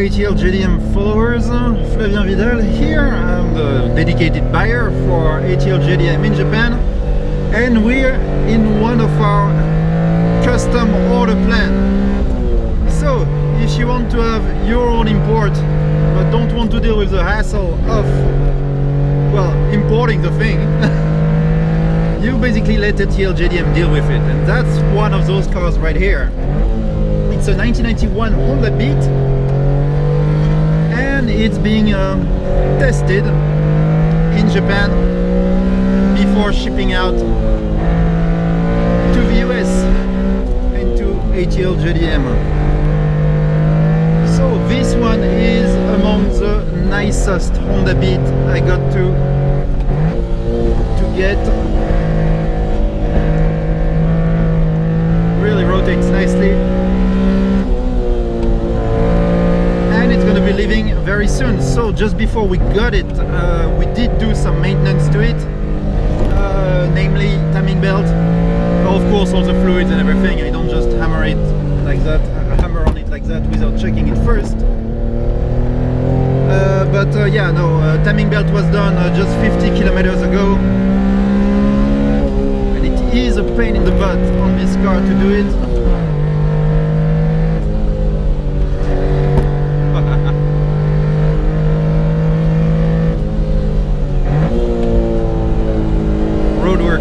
ATL JDM followers, Flavien Vidal here. I'm the dedicated buyer for ATL JDM in Japan, and we're in one of our custom order plan. So if you want to have your own import but don't want to deal with the hassle of, well, importing the thing, you basically let ATL JDM deal with it, and that's one of those cars right here. It's a 1991 Honda Beat, and it's being tested in Japan before shipping out to the US and to ATL JDM. So this one is among the nicest Honda Beat I got to get. Really rotates nicely. Going to be leaving very soon. So just before we got it, we did do some maintenance to it, namely timing belt, of course all the fluids and everything. I don't just hammer it like that, hammer on it like that without checking it first. Yeah, no, timing belt was done just 50 kilometers ago, and it is a pain in the butt on this car to do it.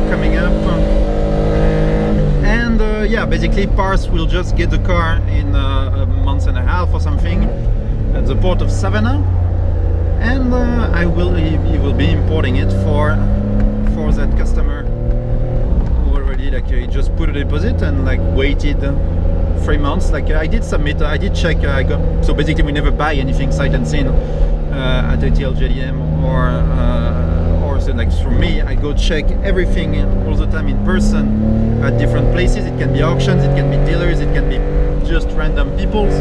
Coming up, and yeah, basically Pars will just get the car in a month and a half or something at the port of Savannah, and he will be importing it for that customer who already, like, he just put a deposit and like waited 3 months. Like, I did submit, I did check, so basically we never buy anything sight unseen at ATL JDM or so, like, for me, I go check everything all the time in person at different places. It can be auctions, it can be dealers, it can be just random people's.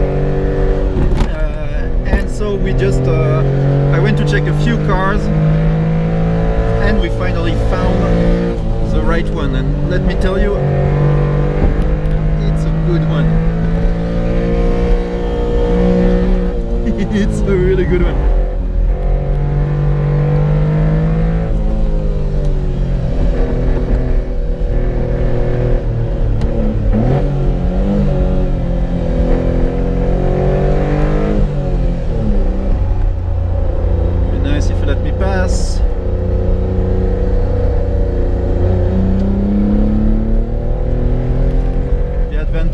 And so we just, I went to check a few cars, and we finally found the right one. And let me tell you, it's a good one. It's a really good one.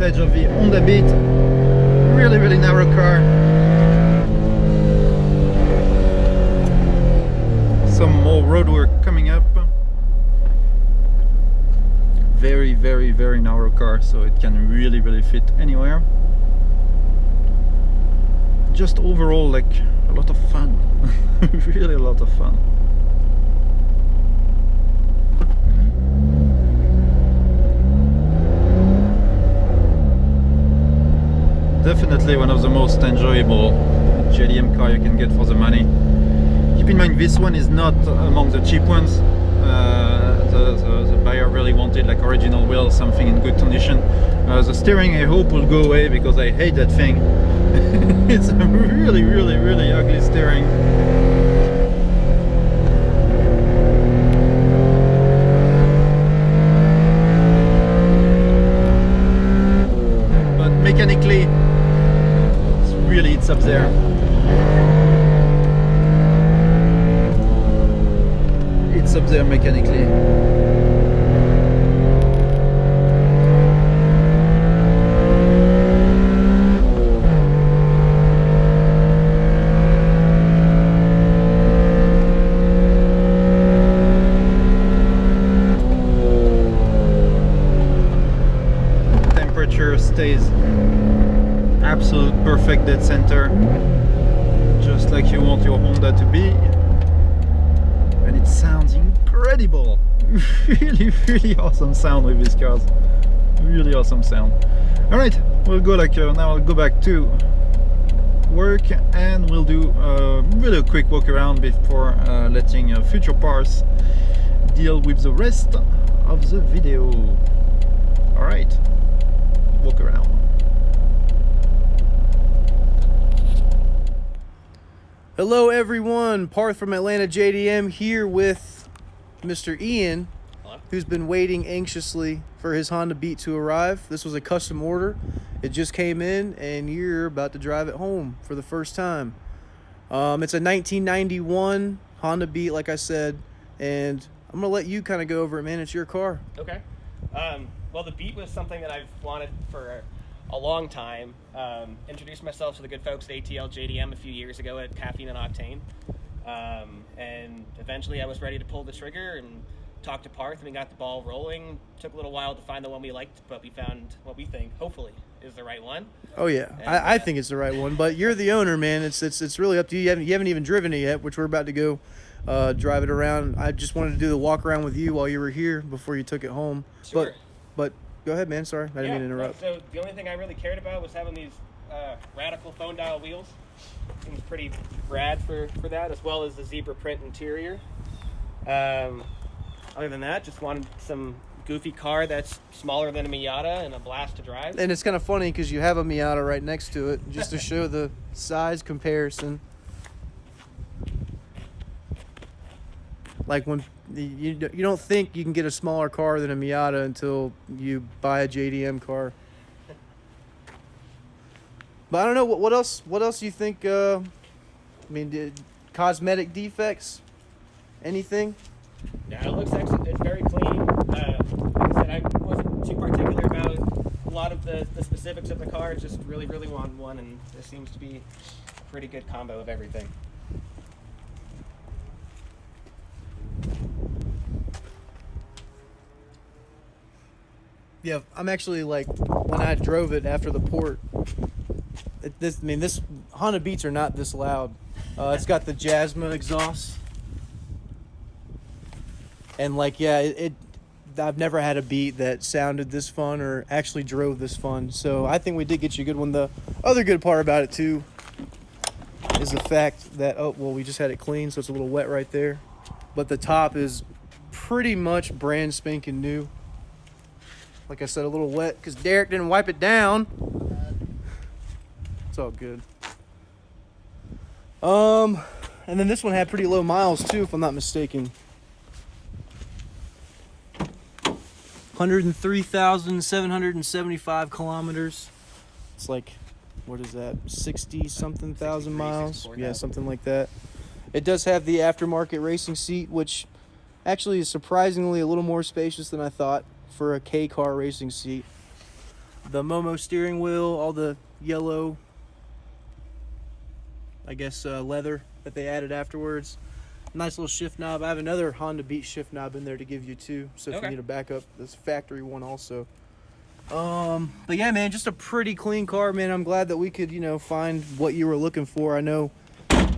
Of the Honda Beat, really narrow car. Some more road work coming up. Very narrow car, so it can really fit anywhere. Just overall, like, a lot of fun. Really a lot of fun. Definitely one of the most enjoyable JDM car you can get for the money. Keep in mind, this one is not among the cheap ones. The buyer really wanted like original wheels, something in good condition. The steering, I hope, will go away because I hate that thing. It's a really ugly steering. But mechanically, really, it's up there. It's up there mechanically. Temperature stays absolute perfect dead center, just like you want your Honda to be, and it sounds incredible. Really awesome sound with these cars. Really awesome sound. All right, we'll go like now. I'll go back to work, and we'll do really a quick walk around before letting future Pars deal with the rest of the video. All right, walk around. Hello everyone, Parth from Atlanta JDM here with Mr. Ian. Hello. Who's been waiting anxiously for his Honda Beat to arrive. This was a custom order. It just came in and you're about to drive it home for the first time. It's a 1991 Honda Beat, like I said, and I'm gonna let you kind of go over it, man. It's your car. Okay. Well, the Beat was something that I've wanted for a long time. Introduced myself to the good folks at ATL JDM a few years ago at Caffeine and Octane. And eventually I was ready to pull the trigger and talk to Parth, and we got the ball rolling. Took a little while to find the one we liked, but we found what we think, hopefully, is the right one. Oh yeah, and, I think it's the right one, but you're the owner, man. It's really up to you. You haven't even driven it yet, which we're about to go drive it around. I just wanted to do the walk around with you while you were here before you took it home. Sure. But go ahead, man. Sorry, I didn't mean to interrupt. So the only thing I really cared about was having these radical phone dial wheels. Seems pretty rad for that, as well as the zebra print interior. Other than that, just wanted some goofy car that's smaller than a Miata and a blast to drive. And it's kind of funny because you have a Miata right next to it, just to show the size comparison. Like when you don't think you can get a smaller car than a Miata until you buy a JDM car. But I don't know what else. What else do you think? I mean, cosmetic defects? Anything? Yeah, it looks excellent. It's very clean. Like I said, I wasn't too particular about a lot of the specifics of the car. Just really wanted one, and this seems to be a pretty good combo of everything. Yeah, I'm actually like when I drove it after the port. This Honda Beats are not this loud. It's got the Jasma exhaust, and like I've never had a Beat that sounded this fun or actually drove this fun. So I think we did get you a good one. The other good part about it too is the fact that we just had it clean, so it's a little wet right there, but the top is pretty much brand spanking new. Like I said, a little wet because Derek didn't wipe it down. It's all good. And then this one had pretty low miles too, if I'm not mistaken. 103,775 kilometers. It's like, what is that? 60-something thousand miles? Yeah, something like that. It does have the aftermarket racing seat, which actually is surprisingly a little more spacious than I thought for a K-car racing seat. The Momo steering wheel, all the yellow, I guess, leather that they added afterwards. Nice little shift knob. I have another Honda Beat shift knob in there to give you too, so if you need a backup, this factory one also. But yeah, man, just a pretty clean car, man. I'm glad that we could, find what you were looking for. I know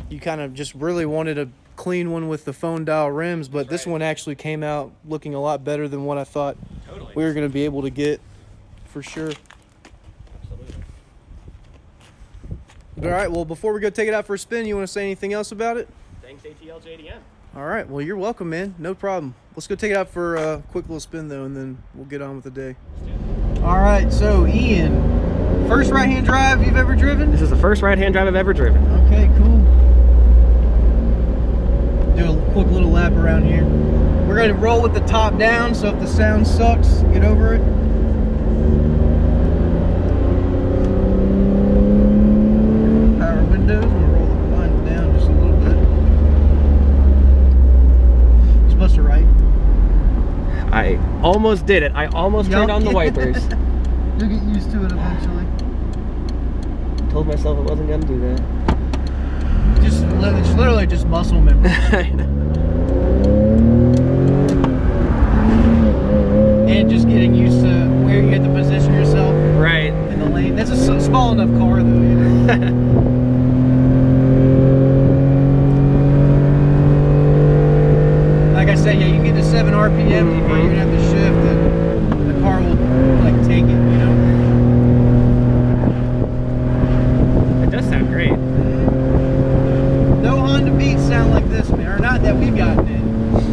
you kind of just really wanted a clean one with the phone dial rims, but this one actually came out looking a lot better than what I thought we were going to be able to get, for sure. Absolutely. All right, well, before we go take it out for a spin, you want to say anything else about it? Thanks, ATL JDM. All right, well, you're welcome, man. No problem. Let's go take it out for a quick little spin, though, and then we'll get on with the day. All right, so Ian, first right-hand drive you've ever driven? This is the first right-hand drive I've ever driven. Okay, cool. Do a quick little lap around here. We're going to roll with the top down, so if the sound sucks, get over it. Power windows, I'm going to roll the blinds down just a little bit. Supposed to right. I almost did it. I almost turned on the wipers. You'll get used to it eventually. Told myself I wasn't going to do that. It's literally just muscle memory. I know. And just getting used to where you have to position yourself. Right. In the lane. That's a small enough car, though. Like I said, yeah, you can get to 7 RPM before you have to shift, and the car will like take it, It does sound great. No Honda Beats sound like this, man. Or not that we've gotten in,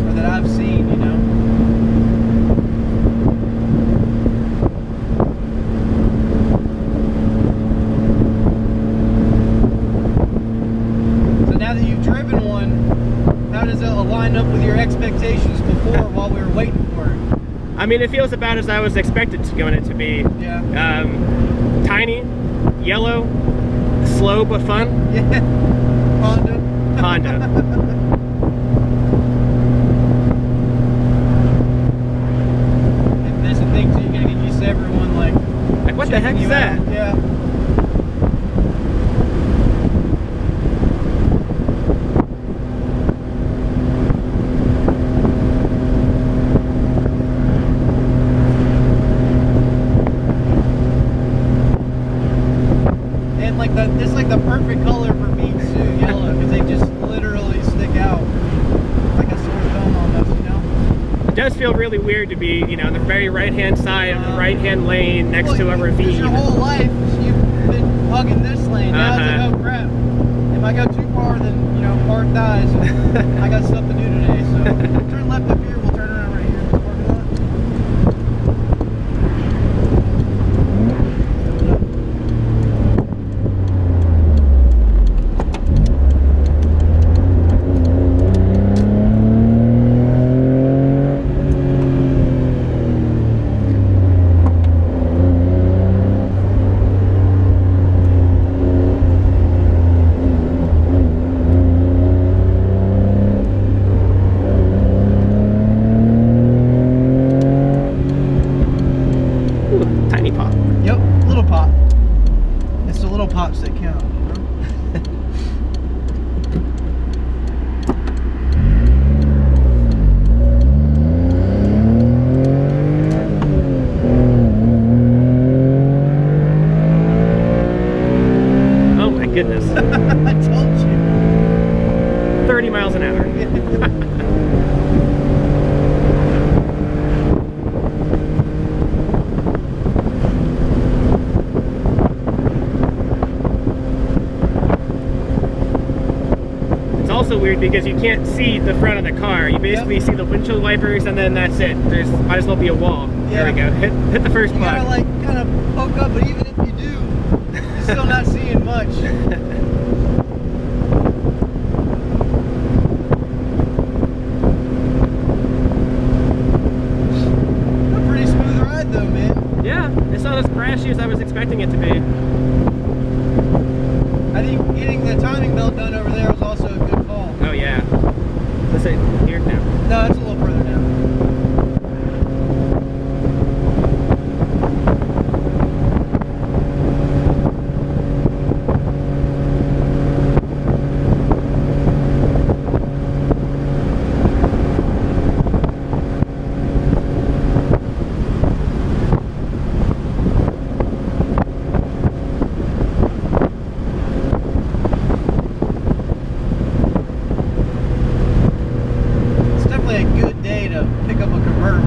or that I've seen, So now that expectations before while we were waiting for it? I mean, it feels about as I was expected it to be. Yeah. Tiny, yellow, slow but fun. Yeah. Honda. Honda. And there's a thing too, you gotta get used to everyone like What the heck is that? Yeah. And like it's like the perfect color for beets too, yellow, because they just literally stick out like a sore thumb almost, you know? It does feel really weird to be, you know, on the very right-hand side of the right-hand lane next to a ravine. Your whole life you've been hugging this lane. Now it's like, oh crap. If I go too far, then, you know, part dies. I got stuff to do today, so turn left up here, we'll turn around right here in this parking lot. Tiny pop. Yep, little pop. It's the little pops that count, you know? Oh my goodness. I told you. 30 miles an hour. It's also weird because you can't see the front of the car. You basically see the windshield wipers and then that's it. There's might as well be a wall. Yeah. There we go. Hit the first You plug. gotta like kind of poke up, but even if you do, you're still not seeing much. A pretty smooth ride though, man. Yeah, it's not as crashy as I was expecting it to be. I think getting the timing belt done over there was also a good call. Oh yeah. Let's say here now. No, it's a little further down.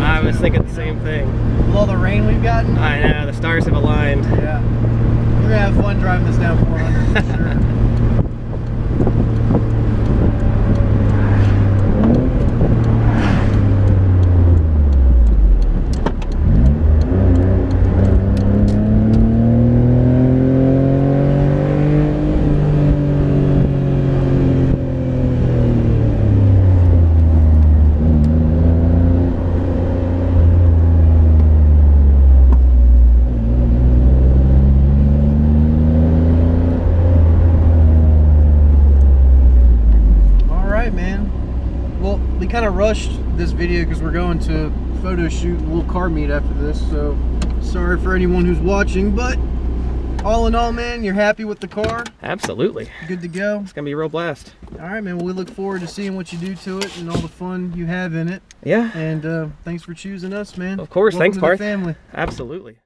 I was thinking the same thing. With all the rain we've gotten. I know, the stars have aligned. Yeah. We're gonna have fun driving this down 400 for sure. Kind of rushed this video because we're going to photo shoot a little car meet after this, so sorry for anyone who's watching, but all in all, man, you're happy with the car? Absolutely. Good to go? It's gonna be a real blast. All right, man, well, we look forward to seeing what you do to it and all the fun you have in it. Yeah. And thanks for choosing us, man. Of course. Welcome Thanks, to the Parth. family. Absolutely.